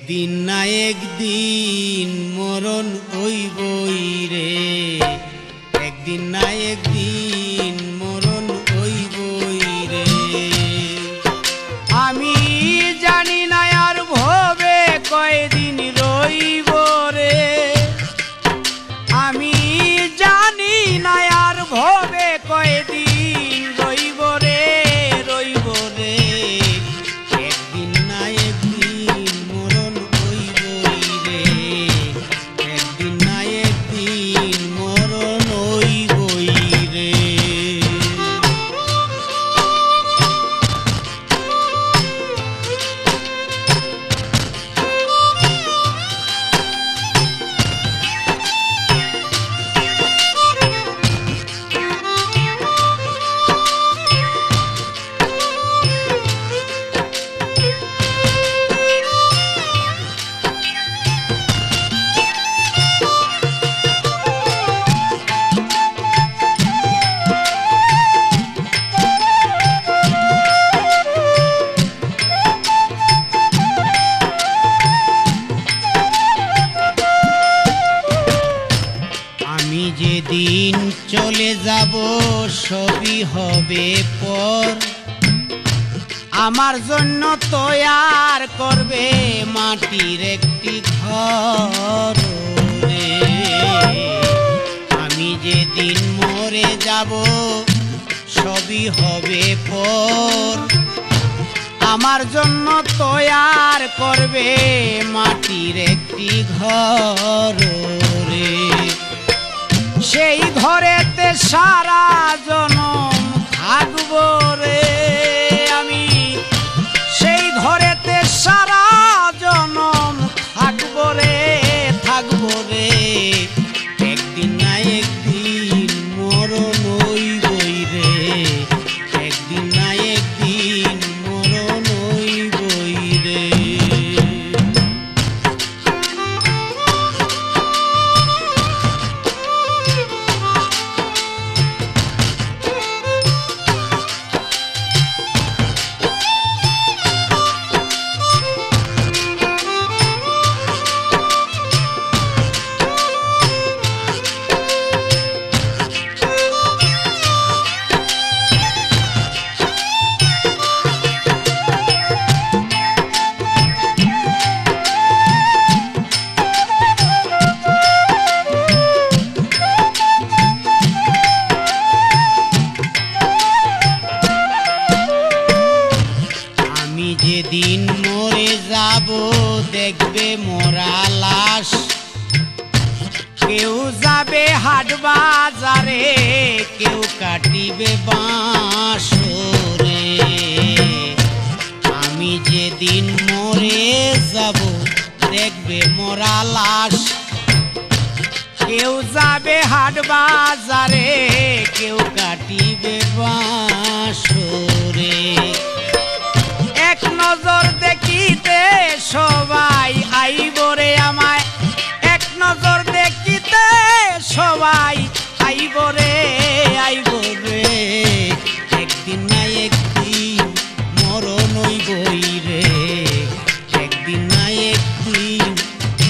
একদিন না একদিন মরণ হইবই রে, একদিন না একদিন মরণ হইবই রে। আমি জানি না আর ভবে কয়দিন রইব রে, আমি জানি না আর ভবে কয়দিন রইব রে, রইব রে। একদিন না একদিন মরণ হইবই রে, একদিন না একদিন মরণ হইবই রে। যেদিন চলে যাব সবই হবে পর, আমার জন্য তৈয়ার করবে মাটির একটি ঘর রে। আমি যেদিন মরে যাব সবই হবে পর, আমার জন্য তৈয়ার করবে মাটির একটি ঘর রে। সেই ঘরেতে সারা জনম থাকবো রে, আমি সেই ঘরেতে সারা জনম থাকবো রে, থাকবো রে। একদিন না একদিন মরণ হইবই রে, একদিন না একদিন মরণ হইবই রে। যেদিন মরে যাব দেখবে মোরা লাশ, কেউ যাবে হাট বাজারে, কেউ কাটিবে বাঁশ রে। আমি যেদিন মরে যাব দেখবে মোরা লাশ, কেউ যাবে হাট বাজারে, কেউ কাটিবে বাঁশ রে। এক নজর দেখিতে সবাই আইব রে আমায়, এক নজর দেখিতে সবাই আইব রে, আইব রে। একদিন না একদিন মরণ হইবই রে, একদিন না একদিন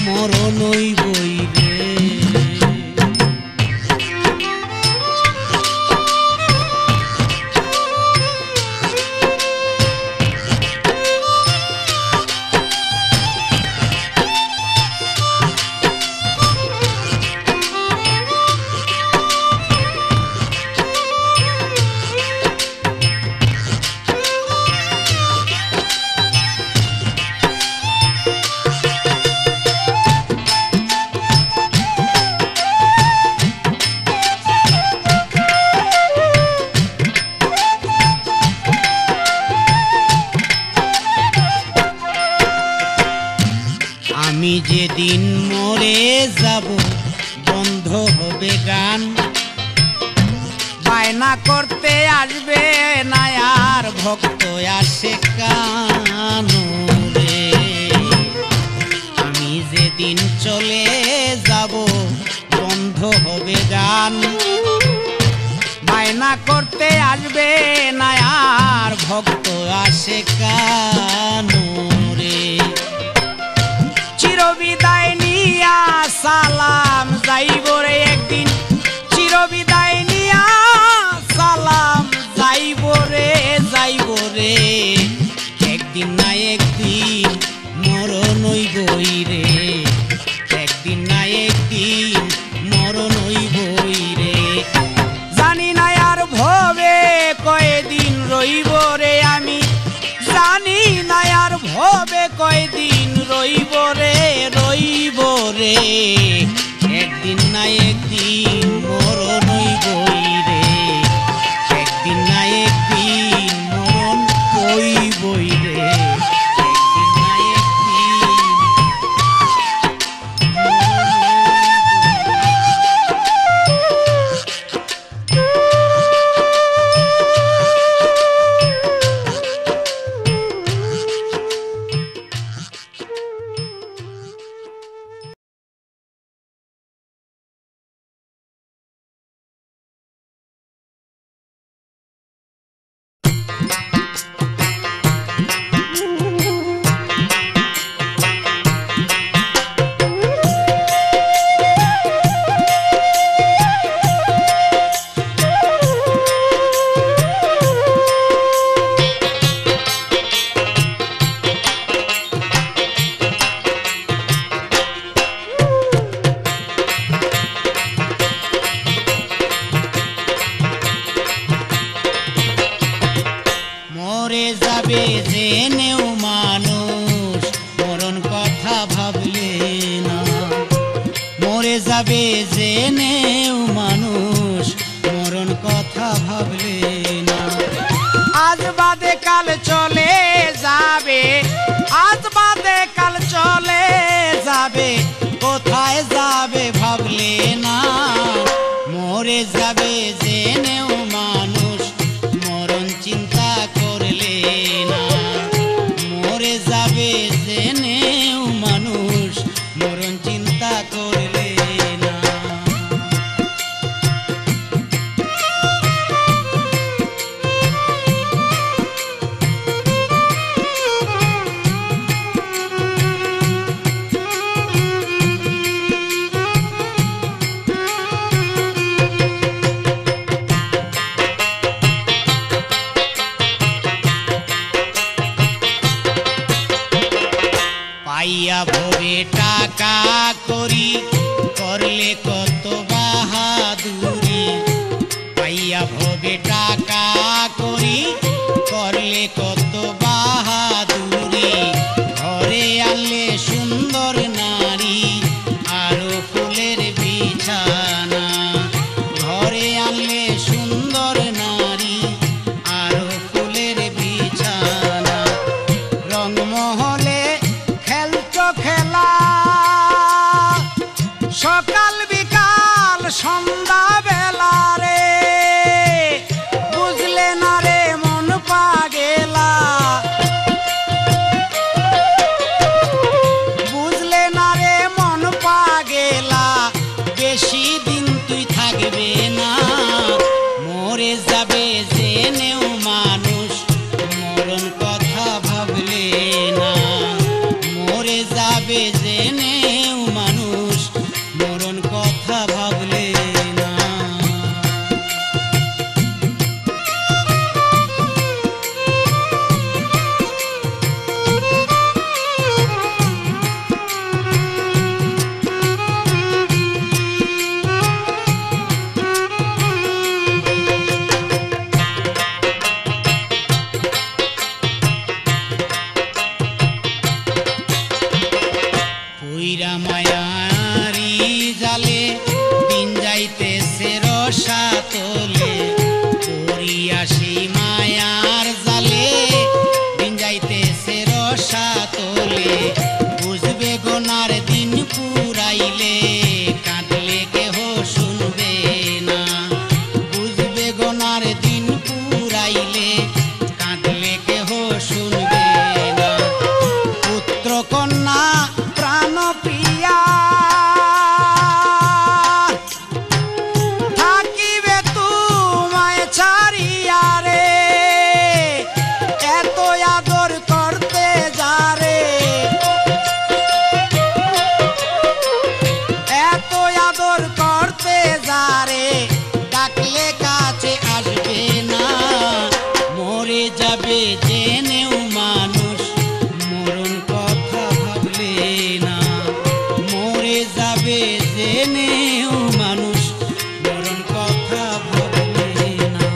মরণ হইবই রে। আমি যেদিন মরে যাব বন্ধ হবে গান, বায়না করতে আসবে না আর ভক্ত আসে কান রে। আমি যেদিন চলে যাব বন্ধ হবে গান, বায়না করতে আসবে না আর ভক্ত আসে কান রে। চিরবিদায় নিয়া সালাম যাইব রে একদিন, চিরবিদায় নিয়া সালাম যাইব রে একদিন না একদিন মরণ হইবই রে, একদিন না একদিন মরণ হইবই রে। জানি না আর ভবে কয়দিন রইব রে আমি, জানি না আর ভবে কয়দিন রইব রে একদিন না একদিন মরণ হইবই রে, একদিন না একদিন মরণ হইবই রে, একদিন না একদিন মরে যাবে জেনেও মানুষ মরণ কথা ভাবলে না, মরে যাবে জেনেও মানুষ মরণ কথা ভাবলে না। আজ বাদে কাল চলে যাবে, আজ বাদে কাল চলে যাবে, কোথায় যাবে ভাবলে না। মরে যাবে জেনেও মানুষ মরণ চিন্তা করলে না, মরে যাবে জেনেও মানুষ মরণ চিন্তা করলে না। পাইয়া ভবে টাকা করি করলে কত বাহাদুরি, পাইয়া ভবে টাকা করি করলে কত বাহাদুরি। ঘরে আনলে সুন্দর নারী আরো ফুলের বিছানা, ঘরে আনলে সুন্দর নারী আরো ফুলের বিছানা। রংমহলে খেলা সকাল বিকাল সন্ধ্যা বেলা রে, বুঝলে না রে মন পাগেলা, বুঝলে না রে মন পাগেলা, বেশি দিন তুই থাকবে না। মরে যাবে জেনেও মানুষ মরণ কথা ভাবলে না, মরে যাবে জেনেও মানুষ মরণ কথা ভাবলে না। কইরা মায়ারি জালে দিন যাইতেছে রসা তোলে, করিয়া সেই মায়ার জালে দিন যাইতেছে রসা তোলে। বুঝবে গোনার দিন পুরাইলে কাঁদলে কেহ শুনবে না, বুঝবে গোনার দিন পুরাইলে কাঁদলে কেহ শুনবে না। পুত্র কন্যা প্রাণ প্রিয়া যাবে জেনেও মানুষ মরণ কথা ভাবলে না।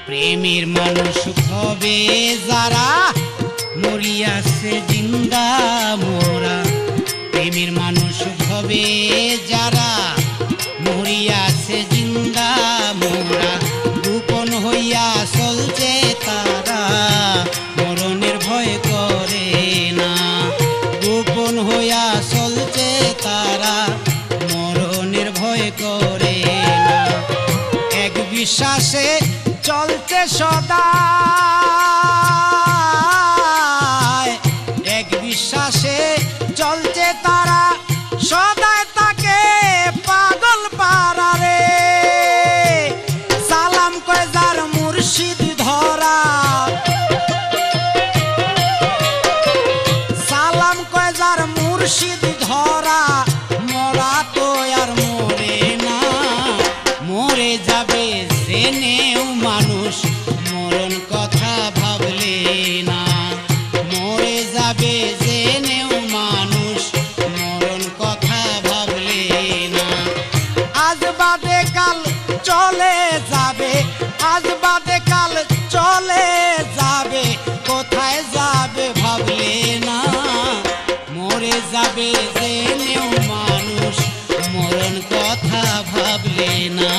প্রেমের মানুষ হবে যারা মরিয়াছে জিন্দা মোরা, প্রেমের মানুষ হবে যারা মরিয়াছে জিন্দা মোরা, গোপন হইয়া চলছে তারা মরণের ভয় করে না, গোপন হইয়া চলছে তারা মরণের ভয় করে না। এক বিশ্বাসে চলতে সদা, এক বিশ্বাসে চলছে তারা সদায় তাকে পাগল পারা রে। সালাম কয় যার মুর্শিদ ধরা, সালাম কয় যার মুর্শিদ ধরা, মরা তো আর মরে না, মরে যাবে জেনেও মানুষ মরণ কথা ভাবলে না, মরে যাবে জেনেও মানুষ মরণ কথা ভাবলে না। আজ বাদে কাল চলে যাবে, আজ বাদে কাল চলে যাবে, কোথায় যাবে ভাবলে না, মরে যাবে জেনেও মানুষ মরণ কথা ভাবলে না,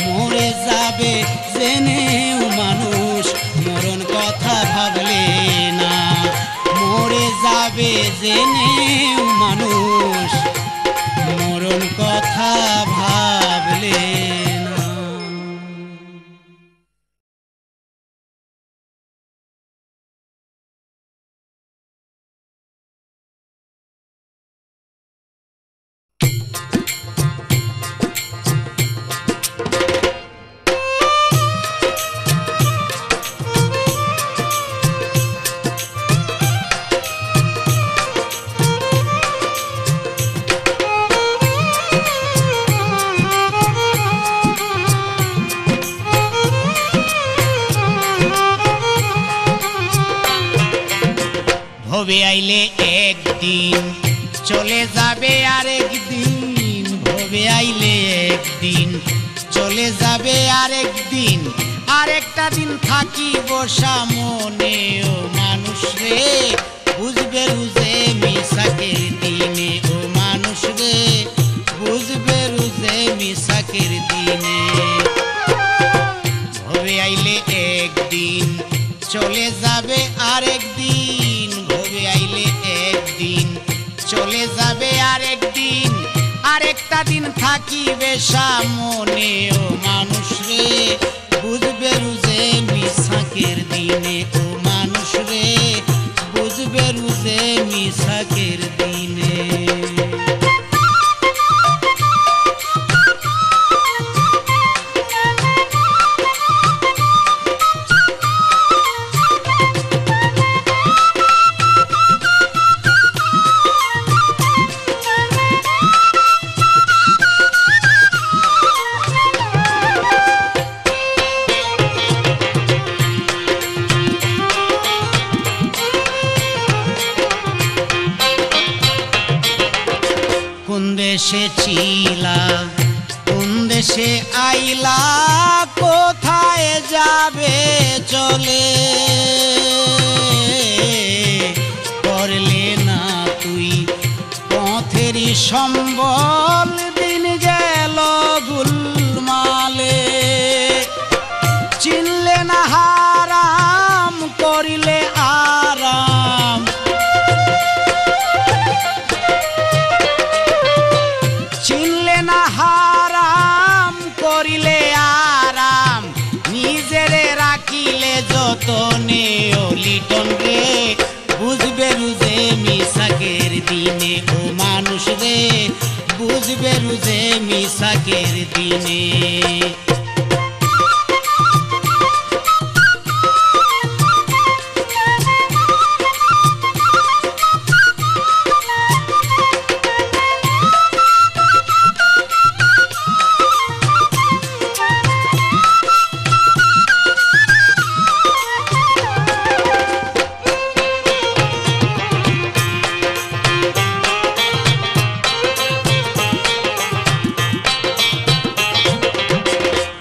মরে যাবে জেনেও মানুষ মরণ কথা ভাবলে না, মরে যাবে জেনেও মানুষ মরণ কথা ভাবলে না। ভবে আইলে একদিন চলে যাবে আরেকদিন, ভবে আইলে একদিন চলে যাবে আরেকদিন, আরেকটা দিন থাকিব সামনে ও মানুষ রে, বুঝবে রুজে মিশাকের দিনে ও মানুষ রে, বুঝবে রুজে মিশাকের দিনে। ভবে আইলে একদিন চলে যাবে আরেকদিন, ভবে আইলে একদিন চলে যাবে আরেকদিন, আরেকটা দিন থাকিবে সামনে ও মানুষ রে, বুঝবে রুজে মিশাকের দিনে ও মানুষ রে, বুঝবে রুজে মিশাকের দিনে। কোন দেশে ছিলা কোন দেশে আইলা, কোথায় যাবে চলে, করলে না তুই পথেরই সম্বল, দিন গেল গুলমালে, চিনলে না হারাম করিলে আরাম, চিনলে না হারাম করিলে আরাম, নিজেরে রাখিলে যতনে ও লিটন রে, বুঝবে রুজে মিশাকের দিনে ও মানুষ রে, বুঝবে রুজে মিশাকের দিনে।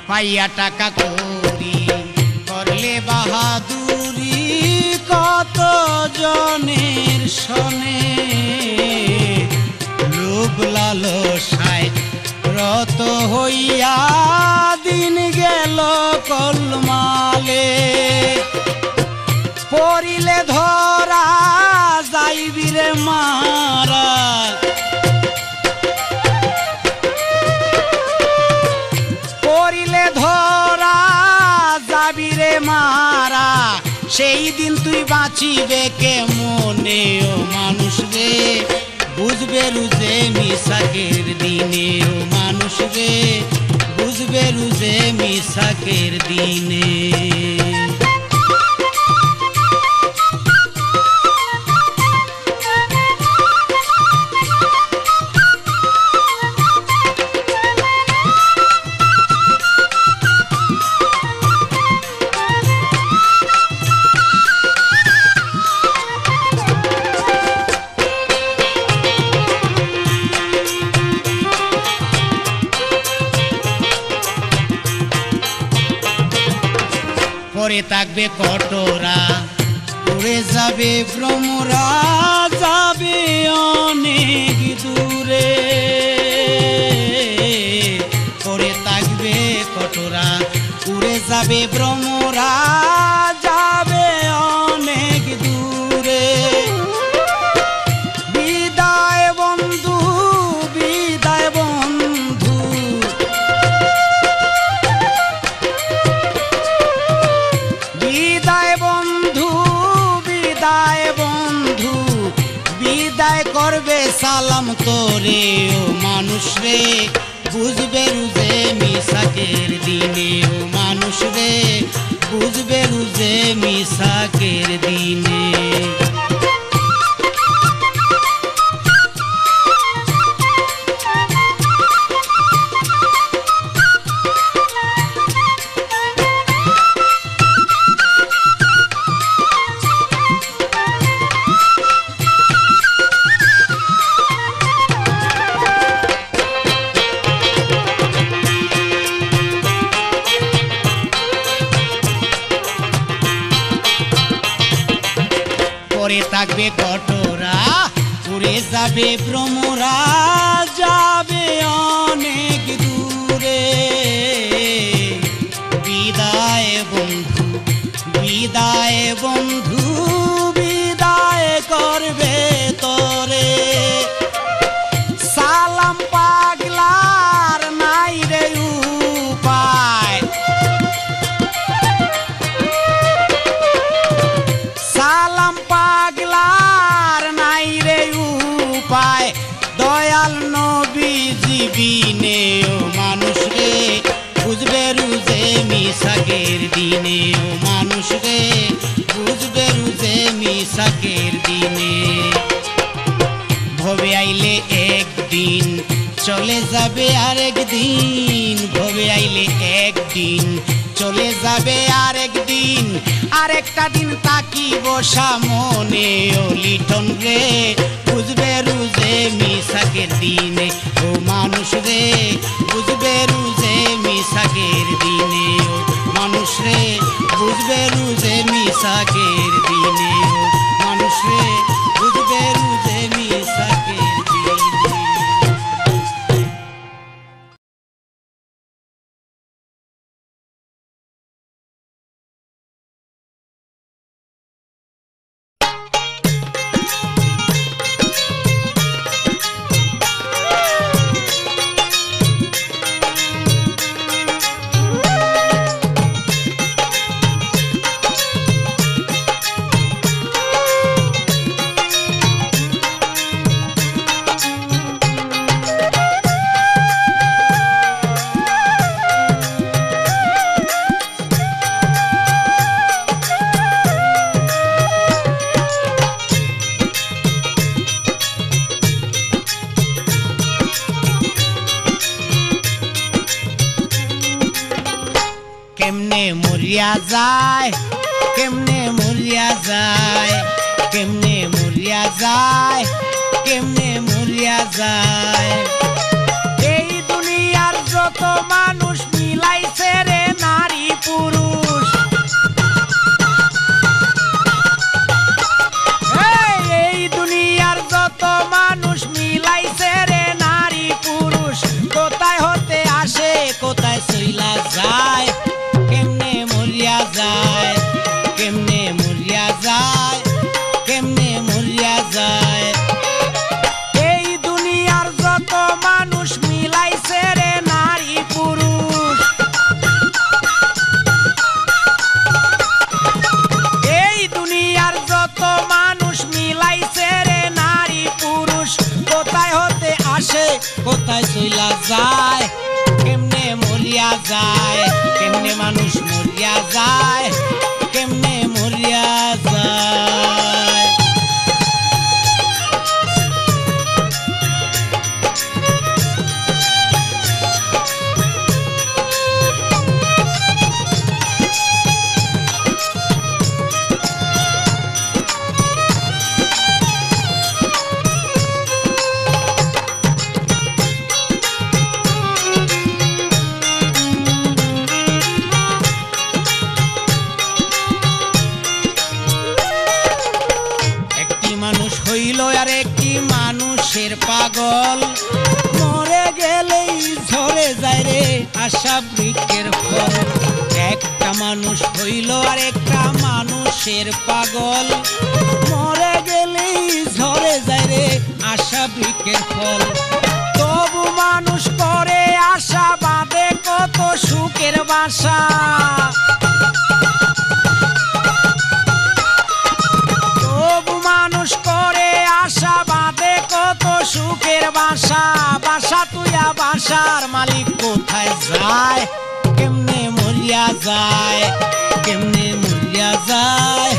পাইয়া টাকা করি করলে বাহাদুরি কত জনের সনে লোভ লালসায় রত হইয়া দিন গেল কলমালে পড়িলে ধরা যাইবি রে মারা পড়িলে ধরা যাবি রে মারা সেই দিন তুই বাঁচিবে কেমনে ও মানুষ রে বুঝবে রুজে মিসাকের দিনে ও মানুষ রে বুঝবে রুজে মিসাকের দিনে পরে থাকবে কটরা উড়ে যাবে ভ্রমরা যাবে অনেক দূরে পরে থাকবে কটরা উড়ে যাবে ভ্রমরা যাবে অনেক দূরে বিদায় বন্ধু বিদায় বন্ধু বিদায় বন্ধু বিদায় বন্ধু বিদায় করবে সালাম তোরে ও মানুষ রে বুঝবে রুজে মিসাকের দিনে ও মানুষ রে বুঝবে রুজে মিসাকের দিনে পরে থাকবে কটরা উড়ে যাবে ভ্রমরা যাবে অনেক দূরে বিদায় বন্ধু বিদায় বন্ধু বিদায় করবে তোরে সালাম পাগলার নাই রে উপায় সালাম পাগলার নাই রে উপায় দয়াল নবীজি বিনে ও মানুষ রে বুঝবে রুজে মিসাকের দিনে ও মানুষ রে বুঝবে রুজে মিসাকের দিনে ভবে আইলে একদিন চলে যাবে আরেক দিন ভবে আইলে একদিন চলে যাবে আরেক দিন আরেকটা দিন তাকিব সামনে ও লিটন রে বুঝবে রুজে মিসাকের দিনে ও মানুষ রে বুঝবে রুজে মিসাকের দিনে ও মানুষ রে বুঝবে রুজে মিসাকের দিনে ও মানুষ রে বুঝবে রুজে মিসাকের দিনে কেমনে মরিয়া যায় কেমনে মরিয়া যায় কেমনে মরিয়া যায় কেমনে মরিয়া যায় এই দুনিয়ার যত মানুষ মিলাইছে রে নারী পুরুষ। এই দুনিয়ার যত মানুষ মিলাইছে রে নারী পুরুষ, কোথায় হতে আসে কোথায় চইলা যায়, কেমনে মরিয়া যায়, কেমনে মরিয়া যায়, কেমনে মরিয়া যায়। এই দুনিয়ার যত মানুষ মিলাইছে রে নারী পুরুষ, এই দুনিয়ার যত মানুষ মিলাইছে রে নারী পুরুষ, কোথায় হতে আসে কোথায় চইলা যায়, কেমনে মরিয়া যায়, কেমনে মানুষ মরিয়া যায়, কেমনে মরিয়া যায়। মানুষ হইল আর একটি মানুষের পাগল, মরে গেলেই ঝরে যায় রে আশা বৃক্ষের ফল। একটা মানুষ হইল আর একটা মানুষের পাগল, মরে গেলেই ঝরে যায় রে আশা বৃক্ষের ফল। তবু মানুষ করে আশা বাঁধে কত সুখের বাসা, মানুষ করে আশা বাঁধে কত সুখের বাসা। বাসা তুইয়া বাসার মালিক কোথায় যায়, কেমনে মরিয়া যায়, কেমনে মরিয়া যায়,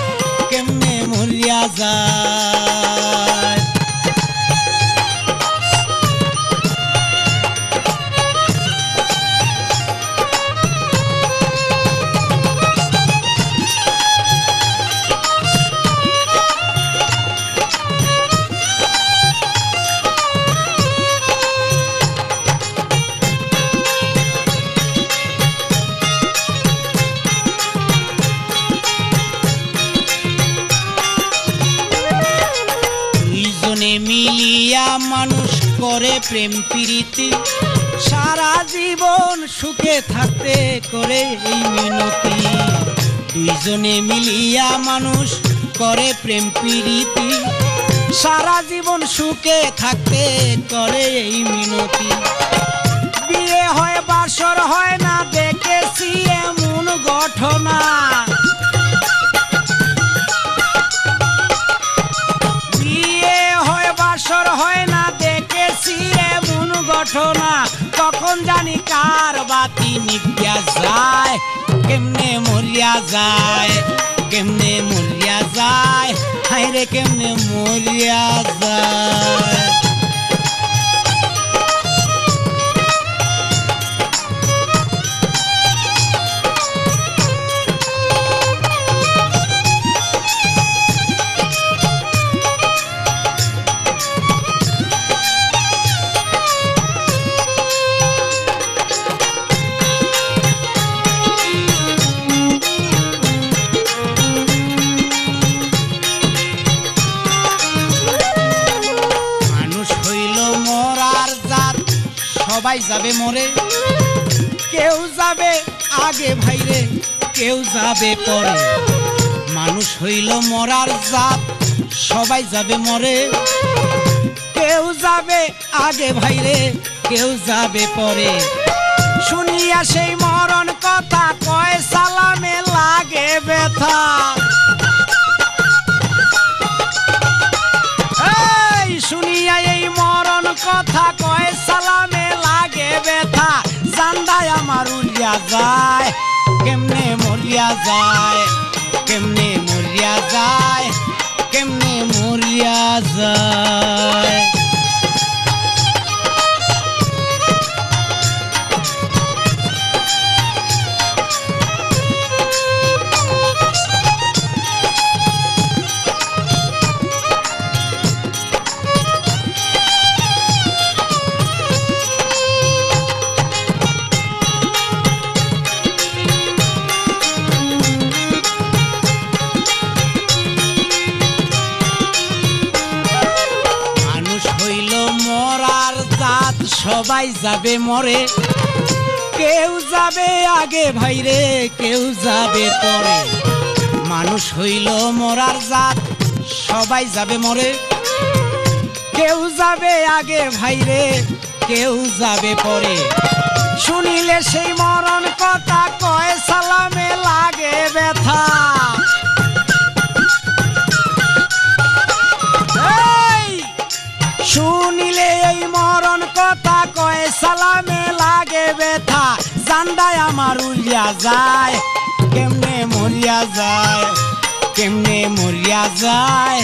কেমনে মরিয়া যায়। মিলিয়া মানুষ করে প্রেম প্রীতি, সারা জীবন সুখে থাকতে করে এই মিনতি। দুইজনে মিলিয়া মানুষ করে প্রেম প্রীতি, সারা জীবন সুখে থাকতে করে এই মিনতি। বিয়ে হয় বাসর হয় না দেখেছি এমন ঘটনা, হয় না দেখেছি এমন ঘটনা। তখন জানি কার বাতি নিভিয়া যায়, কেমনে মরিয়া যায়, কেমনে মরিয়া যায়, হায়রে কেমনে মরিয়া যায়। সবাই যাবে মরে, কেউ যাবে আগে ভাইরে, কেউ যাবে পরে। মানুষ হইল মরার জাত, সবাই যাবে মরে, কেউ যাবে আগে ভাইরে, কেউ যাবে পরে। শুনিয়া সেই মরণ কথা কয় সালামে লাগে ব্যথা, শুনিয়া এই মরণ কথা কয় সালামে লাগে ব্যথা। জান্দায় আমার উড়িয়া যায়, কেমনে মরিয়া যায়, কেমনে মরিয়া যায়, কেমনে মরিয়া যায়। সবাই যাবে মরে, কেউ যাবে আগে ভাইরে কেউ যাবে পরে। মানুষ হইল মরার জাত, সবাই যাবে মরে, কেউ যাবে আগে ভাইরে কেউ যাবে পরে। শুনিলে সেই মরণ কথা কয় সালামে লাগে ব্যথা। শুনিলে এই মরণ কথা কয় সালামে লাগে ব্যথা। জান্ডায় আমার উড়িয়া যায়, কেমনে মরিয়া যায়, কেমনে মরিয়া যায়,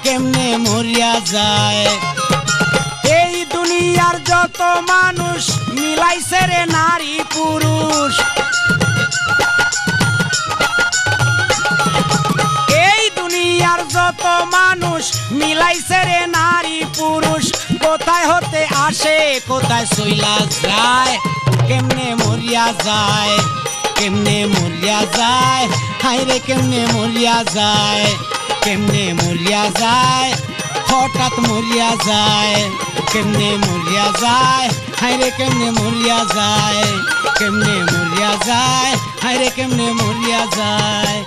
কেমনে মরিয়া যায়। এই দুনিয়ার যত মানুষ মিলাইছে রে নারী পুরুষ, এই দুনিয়ার যত মানুষ মিলাইছে রে নারী পুরুষ। কোথায় হতে আসে কোথায় চইলা যায়, কেমনে মরিয়া যায়, কেমনে মরিয়া যায়, হায়রে কেমনে মরিয়া যায়, কেমনে মরিয়া যায়, হঠাৎ মরিয়া যায়, কেমনে মরিয়া যায়, হায়রে কেমনে মরিয়া যায়, কেমনে মরিয়া যায়, হায়রে কেমনে মরিয়া যায়।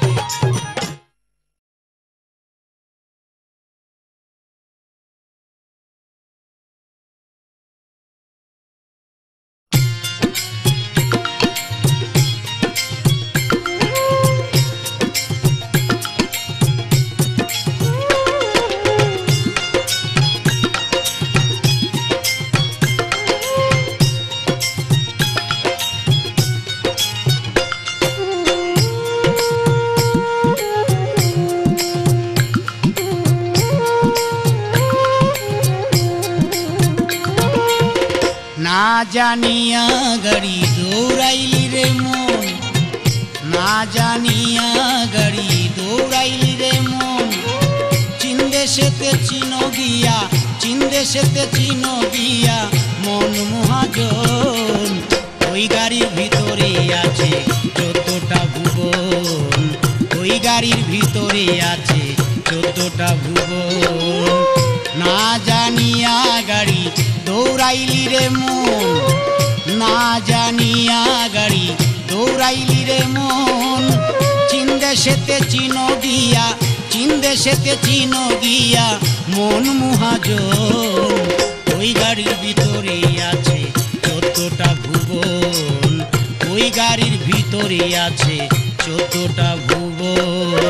না জানিয়া গাড়ি দৌড়াইলি রে মন, না জানিয়া গাড়ি দৌড়াইলি রে মন। চীন দেশেতে চিনো গিয়া, চীন দেশেতে চিনো গিয়া মন মহাজন। ওই গাড়ির ভিতরে আছে 14টা ভুবন, ওই গাড়ির ভিতরে আছে 14টা ভুবন। না জানিয়া গাড়ি দৌড়াইলি রে মন, না জানিয়া গাড়ি দৌড়াইলি রে মন। চীন দেশেতে চিনো গিয়া, চীন দেশেতে চিনো গিয়া মন মহাজন। ওই গাড়ির ভিতরে আছে 14টা ভুবন, ওই গাড়ির ভিতরে আছে 14টা ভুবন।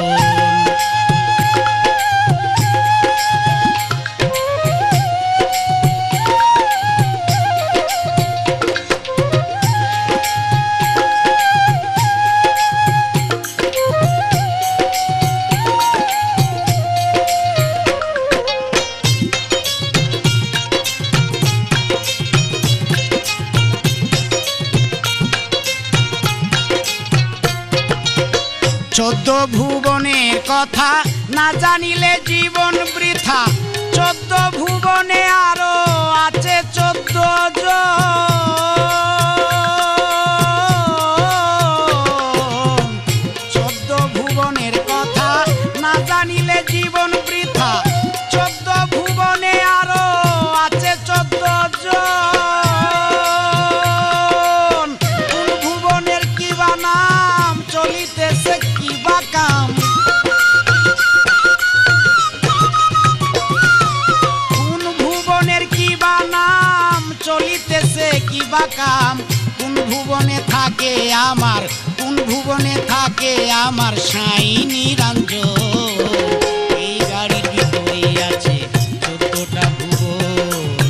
চোদ্দ ভুবনের কথা না জানিলে জীবন বৃথা। 14 ভুবনে আরো আছে 14 জন। 14 ভুবনের কথা না জানিলে জীবন বৃথা। 14 ভুবনে আরো আছে 14 জন। কোন ভুবনের কিবা নাম চলিতেছে কিবা কাম, কোন ভুবনের কিবা নাম চলিতেছে কিবা কাম। কোন ভুবনে থাকে আমার, কোন ভুবনে থাকে আমার সাই নিরঞ্জন। এই গাড়ির ভিতরে আছে 14টা ভুবন,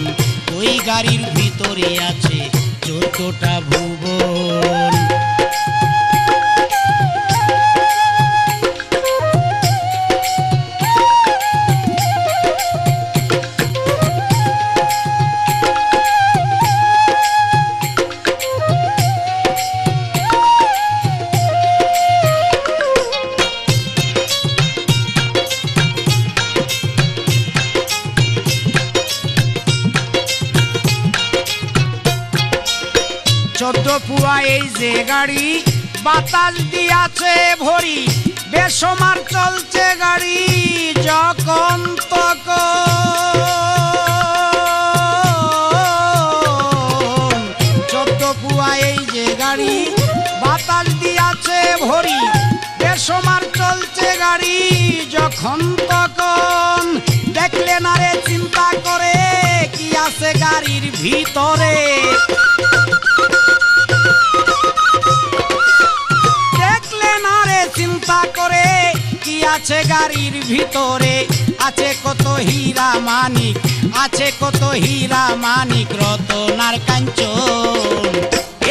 ওই গাড়ির ভিতরে আছে 14টা ভুবন। চোদ্দ পুয়া এই যে গাড়ি বাতাস দিয়াছে ভরি, বেসমার চলছে গাড়ি যখন তখন। গাড়ি বাতাস দিয়াছে ভরি বেসমার চলছে গাড়ি যখন তখন দেখলে না রে চিন্তা করে কি আছে গাড়ির ভিতরে দেখলে না রে চিন্তা করে কি আছে গাড়ির ভিতরে আছে কত হীরা মানিক আছে কত হীরা মানিক রতনার কাঞ্চন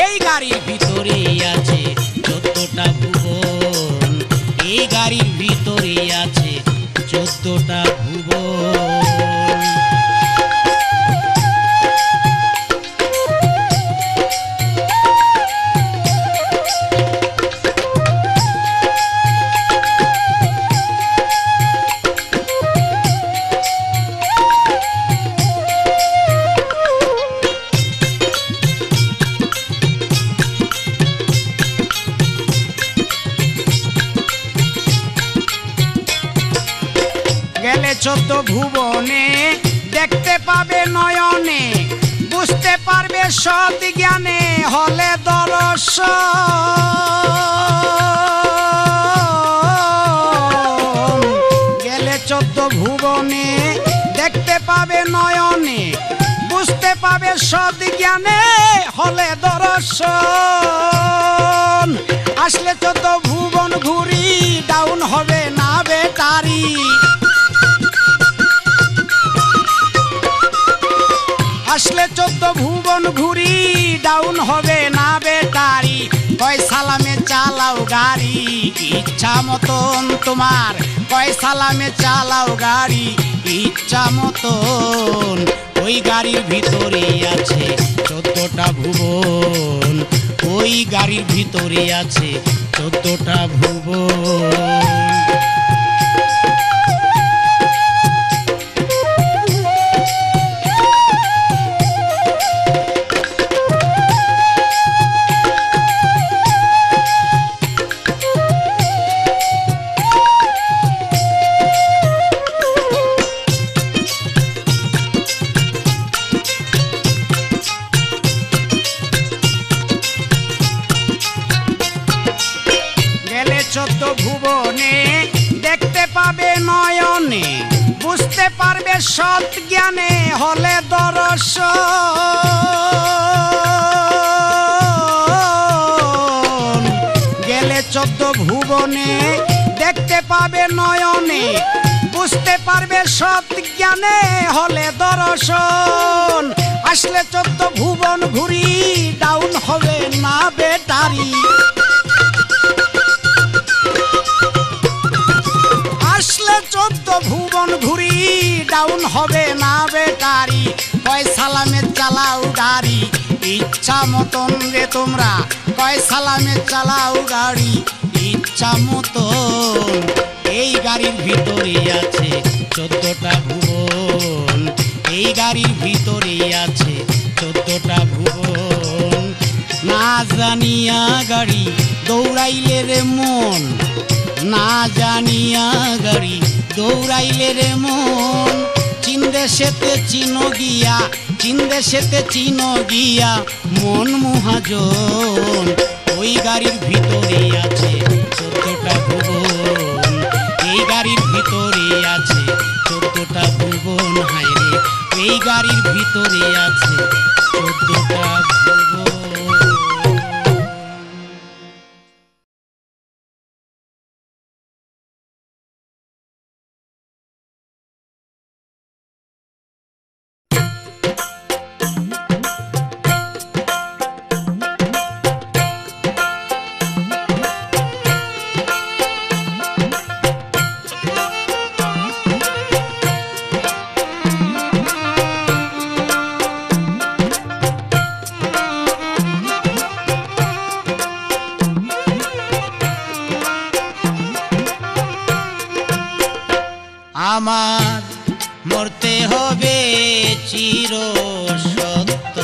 এই গাড়ির ভিতরে আছে 14টা ভুবন এই গাড়ির ভিতরে আছে 14টা ভুবন গেলে 14 ভুবনে দেখতে পাবে নয়নে বুঝতে পারবে সৎ জ্ঞানে হলে দর্শন গেলে 14 ভুবনে দেখতে পাবে নয়নে বুঝতে পাবে সৎ জ্ঞানে হলে দর্শন আসলে 14 ভুবন ঘুরি ডাউন হবে না বেটারি আসলে 14 ভুবন ঘুরি ডাউন হবে না বেটারি কয় সালামে চালাও গাড়ি ইচ্ছা মতন তোমার কয় সালামে চালাও গাড়ি ইচ্ছা মতন ওই গাড়ির ভিতরে আছে 14টা ভুবন ওই গাড়ির ভিতরে আছে 14টা ভুবন গেলে 14 ভুবনে দেখতে পাবে নয়নে বুঝতে পারবে সৎ জ্ঞানে হলে দর্শন গেলে 14 ভুবনে দেখতে পাবে নয়নে বুঝতে পারবে সৎ জ্ঞানে হলে দর্শন আসলে 14 ভুবন ঘুরি ডাউন হবে না বেটারি আসলে 14 ভুবন ঘুরি ডাউন হবে না বেটারি কয় সালামে চালাও গাড়ি ইচ্ছা মতন রে তোমরা কয় সালামে চালাও গাড়ি ইচ্ছা মতন এই গাড়ির ভিতরে আছে 14টা ভুবন এই গাড়ির ভিতরে আছে 14টা ভুবন না জানিয়া গাড়ি দৌড়াইলে রে মন না জানিয়া গাড়ি দৌড়াইলে রে মন চিনদেশেতে চিনো গিয়া চিনদেশেতে চিনো গিয়া মন মহাজন ওই গাড়ির ভিতরে আছে 14টা ভুবন এই গাড়ির ভিতরে আছে 14টা ভুবন হায়রে এই গাড়ির ভিতরে আছে 14টা ভুবন আমার মরতে হবে চির সত্য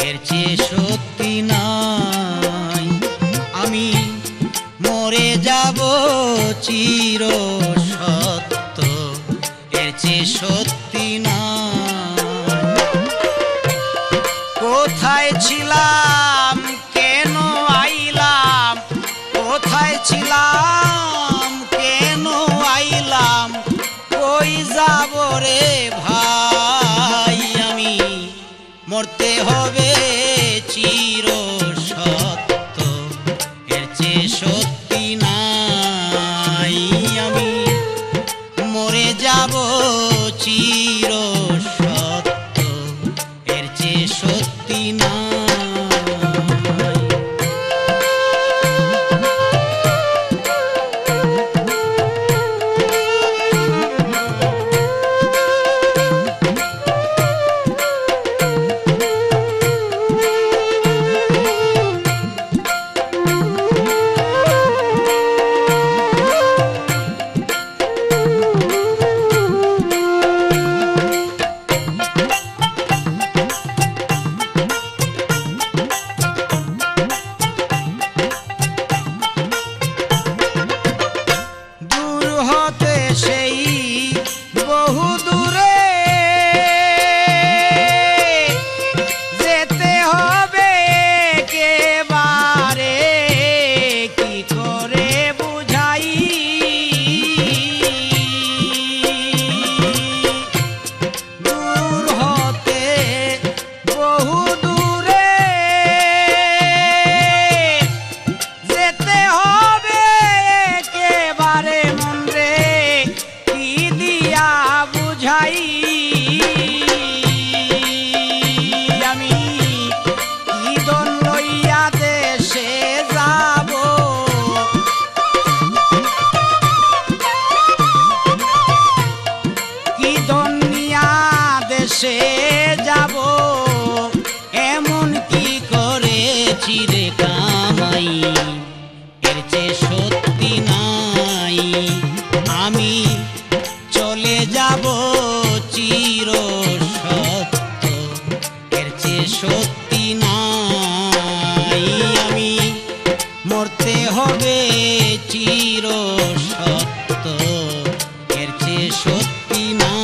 এর চেয়ে সত্যি নাই আমি মরে যাব চির সত্য এর চেয়ে সত্যি নাই কোথায় ছিলাম কে কোথায় ছিলাম কেন আইলাম কই যাব রে ভাই আমি মরতে হবে চির সত্য এর চেয়ে সত্যি নাই আমি মরে যাব চির সত্য এর চেয়ে সত্যি নাই সে যাব এমন কি করেছি রে কামাই এর চেয়ে সত্যি নাই আমি চলে যাব চির সত্য এর চেয়ে সত্যি নাই আমি মরতে হবে চির সত্য এর চেয়ে সত্যি নাই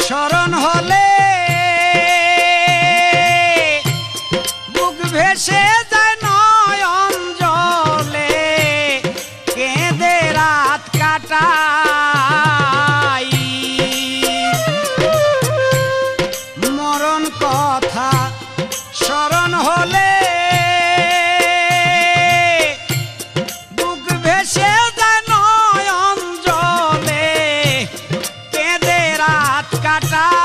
স্মরণ হলে বুক ভেসে যায় নয়ন জলে কেঁদে রাত কাটাই মরণ কথা স্মরণ হলে বুক ভেসে যায় নয়ন জলে কেঁদে রাত কাটাই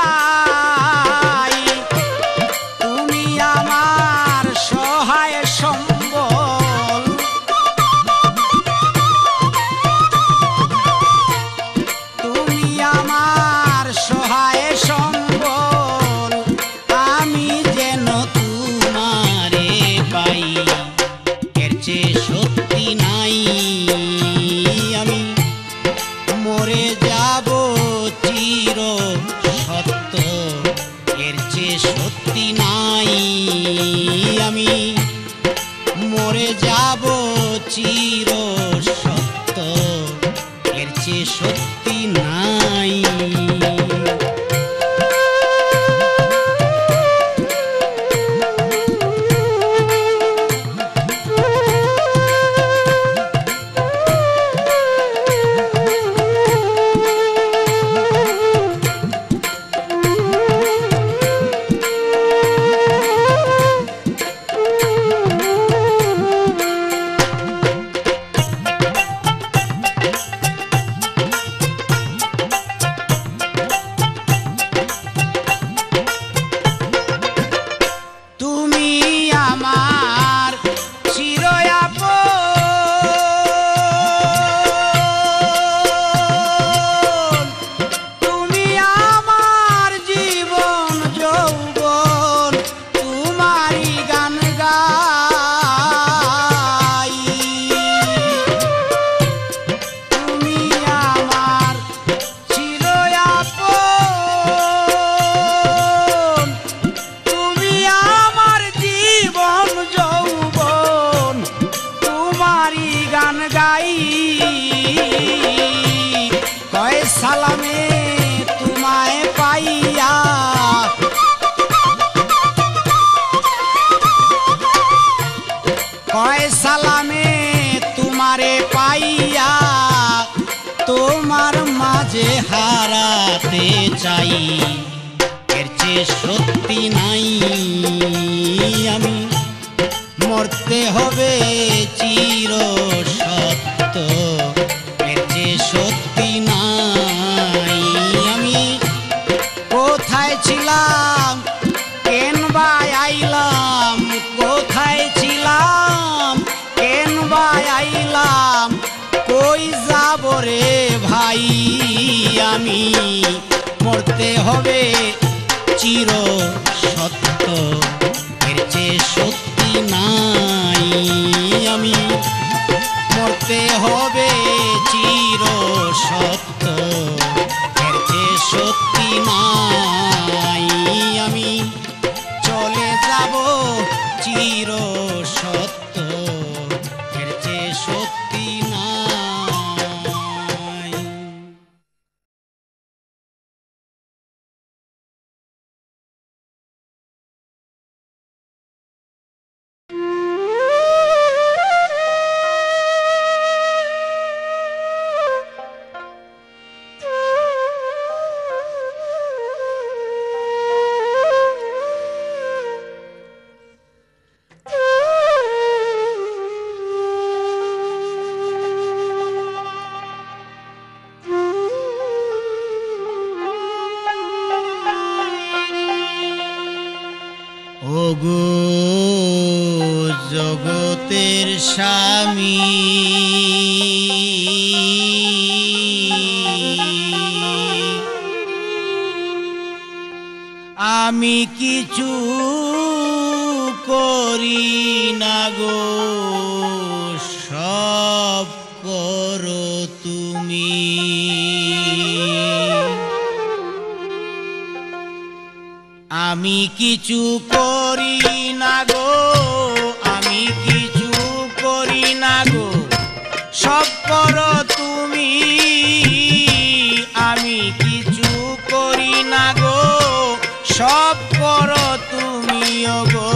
তুমি আমার সহায় সম্বল তুমি আমার সহায় সম্বল আমি যেন তোমারে পাই এর চেয়ে সত্যি নাই আমি মরে যাব চির সত্য এর চেয়ে সত্যি নাই আমি মরে যাব চির সত্য এর চেয়ে সত্যি নাই হারাতে চাই, এর চেয়ে সত্যি নাই। আমি মরতে হবে চির সত্য, এর চেয়ে সত্যি নাই। আমি কোথায় ছিলাম কেন বা আইলাম, কোথায় ছিলাম কেন বা আইলাম, কই যাব রে ভাই। আমি মরতে হবে চির সত্য, এর চেয়ে সত্যি নাই। আমি মরতে হবে চির সত্য, এর চেয়ে সত্যি নাই। আমি চলে যাব চির সত্য, এর চেয়ে সত্যি নাই। ওগো জগতের স্বামী, আমি কিছু করি না গো, সব করো তুমি। আমি কিছু করি না গো, আমি কিছু করি না গো, সব করো তুমি। আমি কিছু করি না গো, সব করো তুমি। ওগো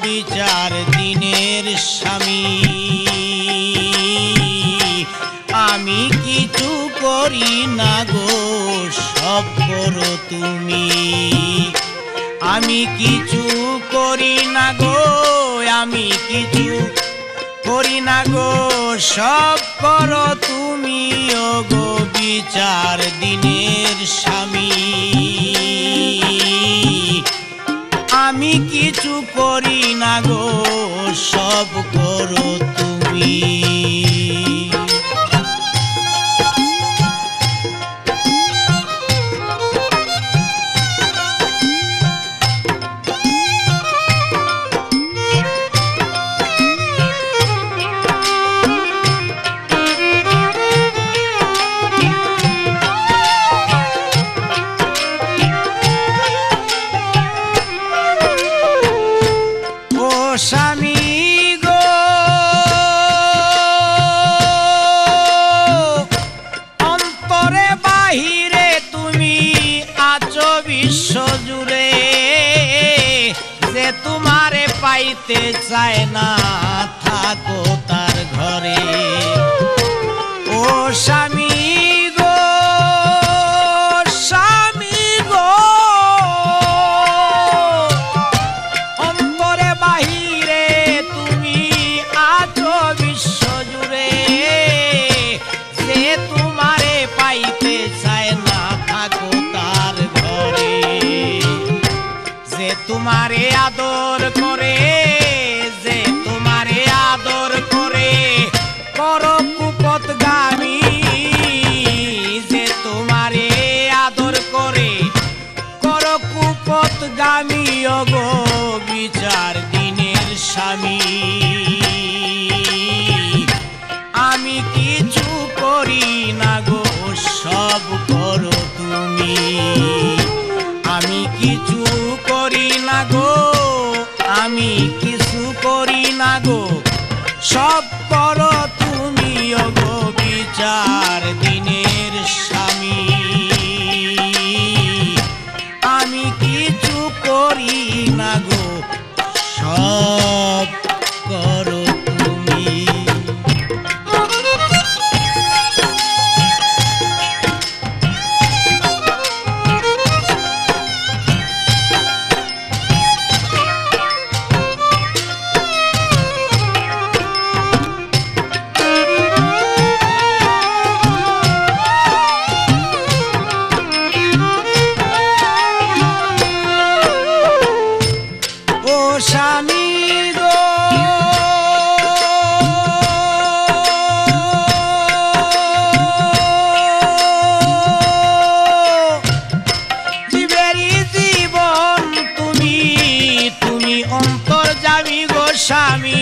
বিচার দিনের স্বামী, আমি কিছু করি না গো, সব করো তুমি। আমি কিছু করি না গো, আমি কিছু করি না গো, সব করো তুমি। ওগো বিচার দিনের স্বামী, আমি কিছু করি না গো, সব করো তুমি। স্বামী গো, অন্তরে বাহিরে তুমি আছো বিশ্ব জুড়ে, যে তোমারে পাইতে চায় না থাকো তার ঘরে। ও স্বামী গো, স্বামী গো, অন্তরে বাহিরে তুমি আছো বিশ্ব জুড়ে, যে তোমারে পাইতে চায় না থাকো তার ঘরে। যে তোমারে আদর করে, যে তোমারে আদর করে, করো কুপথগামী। যে তোমারে আদর করে, করো কুপথগামী। ওগো বিচার দিনের স্বামী, আমি কিছু করি না গো, সব করো তুমি। আমি কিছু করি না গো, আমি কিছু করি না গো, সব করো তুমি। ওগো বিচার দিনের স্বামী, আমি কিছু করি না গো, সব করো তুমি। স্বামী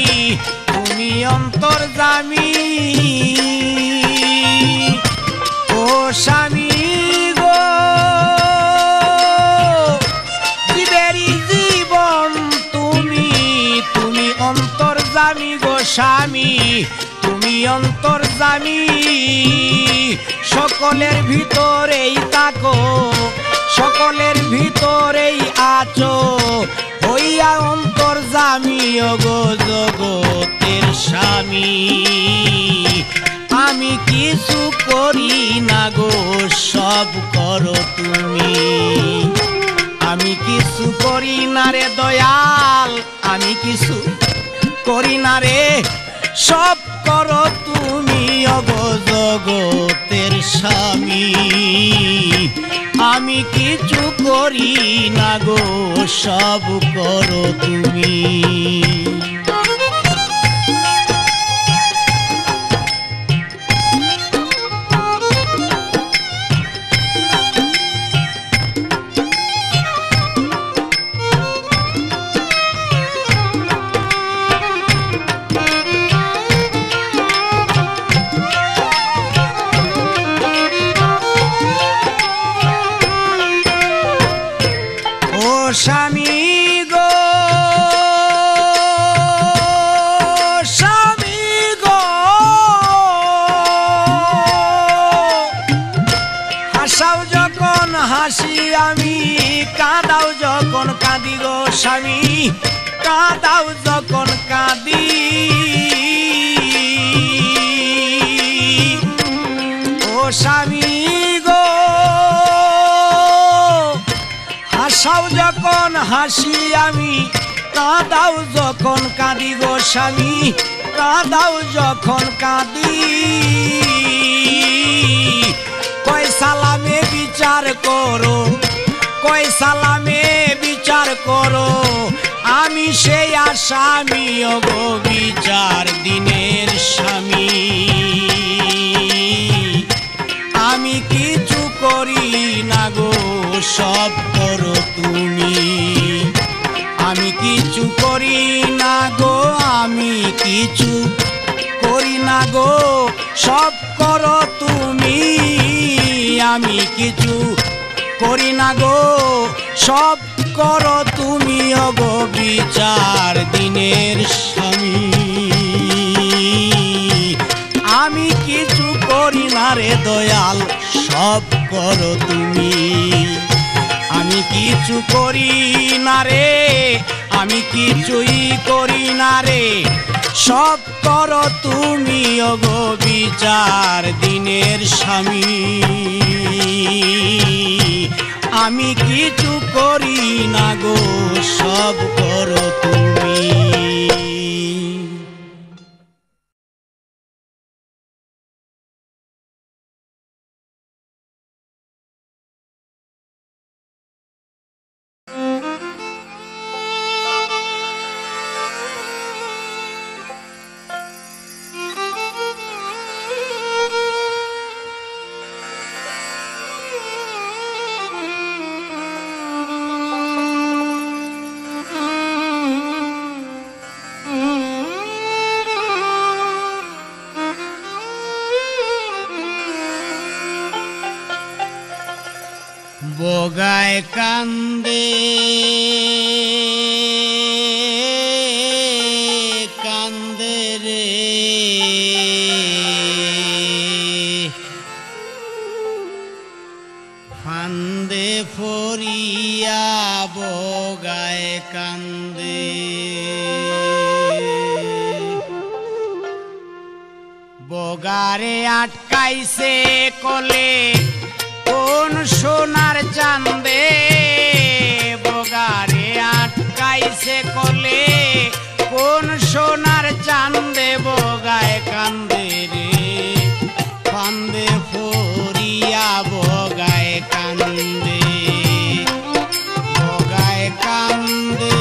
তুমি অন্তর্যামী ও স্বামী গো জীবেরই জীবন তুমি তুমি অন্তর্যামী গো স্বামী তুমি অন্তর্যামী সকলের ভিতরেই থাকো সকলের ভিতরেই আছো হইয়া অন্তর্যামী গো জগতের স্বামী আমি কিছু করি না গো সব করো তুমি আমি কিছু করি না রে দয়াল আমি কিছু করি না রে সব করো তুমি গো জগতের স্বামী আমি কিছু করি না গো সব করো তুমি স্বামী গো স্বামী গো হাসাও যখন হাসি আমি কাঁদাও যখন কাঁদি গো স্বামী কাঁদাও যখন কাঁদি ও স্বামী গো হাসাও যখন হাসি আমি কাঁদাও যখন কাঁদি গো স্বামী কাঁদাও যখন কাঁদি কয় সালামে বিচার করো কয় সালামে বিচার করো আমি সেই আসামি গো বিচার দিনের স্বামী আমি কিছু করি না গো সব করো তুমি আমি কিছু করি না গো আমি কিছু করি না গো সব করো তুমি আমি কিছু করি না গো সব করো তুমি গো বিচার দিনের স্বামী আমি কিছু করি না রে দয়াল সব করো তুমি আমি কিছু করি না রে আমি কিছুই করি না রে সব করো তুমি গো বিচার দিনের স্বামী আমি কিছু করি না গো সব করো তুমি বগায় কান্দে কান্দে রে ফান্দে ফরিয়া বগায় কান্দে বগারে আটকাইছে কলে কোন সোনার চাঁদে বগারে আটকাইছে কলে কোন সোনার চাঁদে বগায় কান্দে রে ফান্দে ফরিয়া বগায় কান্দে বগায় কান্দে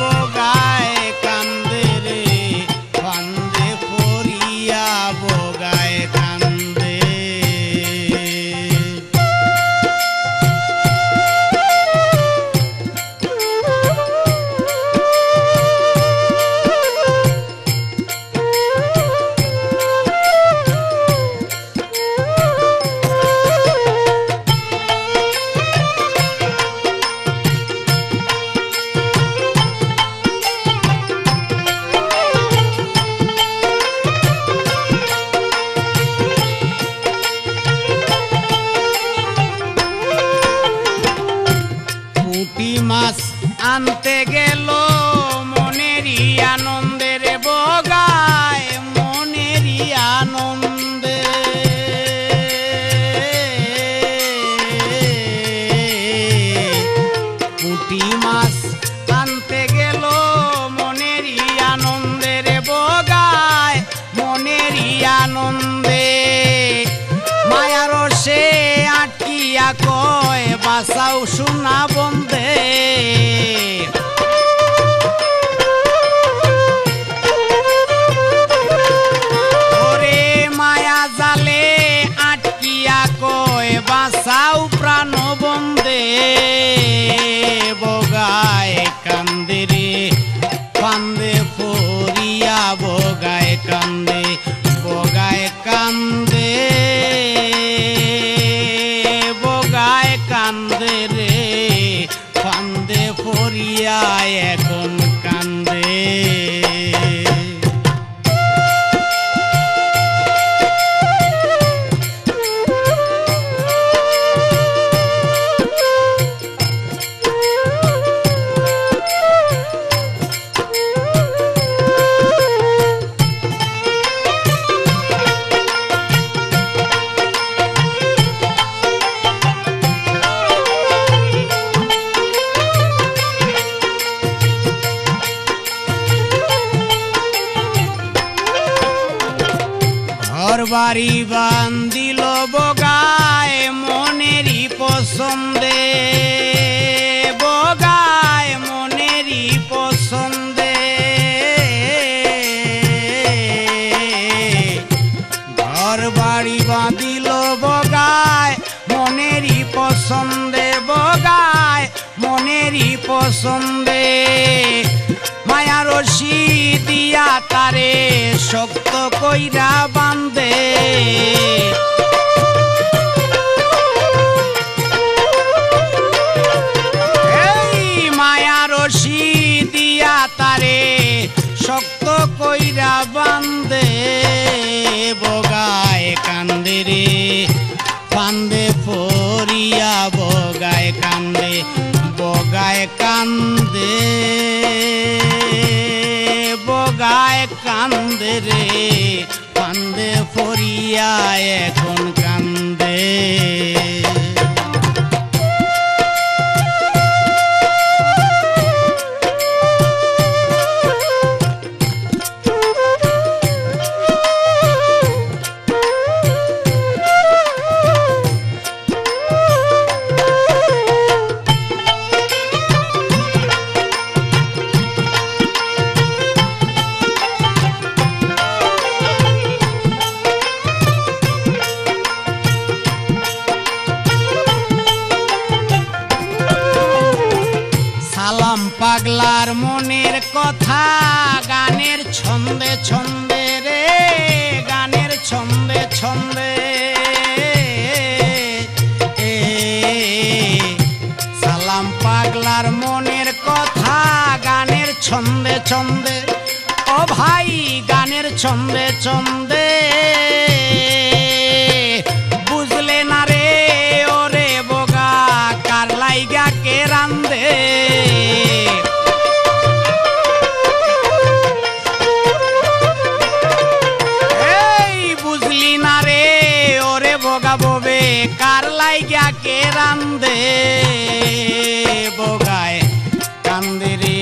বগায় কান্দে রে ফান্দে ফরিয়া বগায় কান্দে কয় বাসাও শোনা বন্দে ওরে মায়া জালে আটকিয়া কয় বাসাও প্রাণ বন্দে বগায় কান্দে রে ফান্দে ফরিয়া বগায় কান্দে বগায় কান্দে বগায় কান্দে রে ফান্দে ফরিয়া এখন কান্দে বাড়ি বান্দিল বগায় মনেরই পছন্দে বগায় মনেরই পছন্দে ঘর বাড়ি বাঁধিল বগায় মনেরই পছন্দে বগায় মনেরই পছন্দে মায়া রশি দিয়া তারে শক্ত কইরা বান্দে এই মায়া রশি দিয়া তারে শক্ত কইরা বান্দে বগায় কান্দে রে ফান্দে ফরিয়া বগায় কান্দে বগায় কান্দে বগায় কান্দে রে কান্দে ফরিয়া এখন কান্দে পাগলার মনের কথা গানের ছন্দে ছন্দে রে গানের ছন্দে ছন্দে সালাম পাগলার মনের কথা গানের ছন্দে ছন্দে ও ভাই গানের ছন্দে ছন্দে বুঝলে না রে ওরে বগা কার লাইগা কে রান্দে ববে কার লাইগা কে রান্দে বগায় কান্দে রে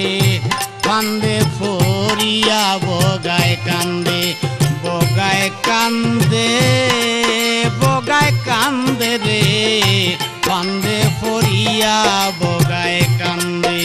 ফান্দে ফরিয়া বগায় কান্দে বগায় কান্দে বগায় কান্দে রে ফান্দে ফরিয়া বগায় কান্দে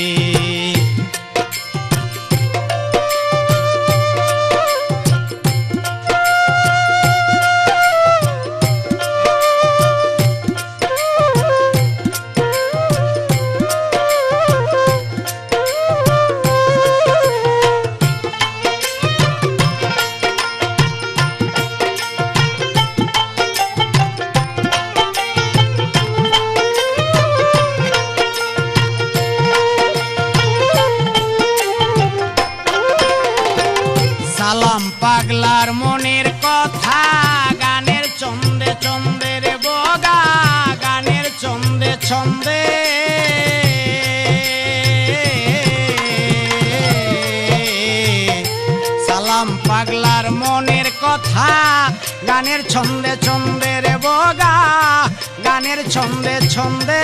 সালাম পাগলার মনের কথা গানের ছন্দে ছন্দে রে বগা গানের ছন্দে ছন্দে সালাম পাগলার মনের কথা গানের ছন্দে ছন্দে রে বগা গানের ছন্দে ছন্দে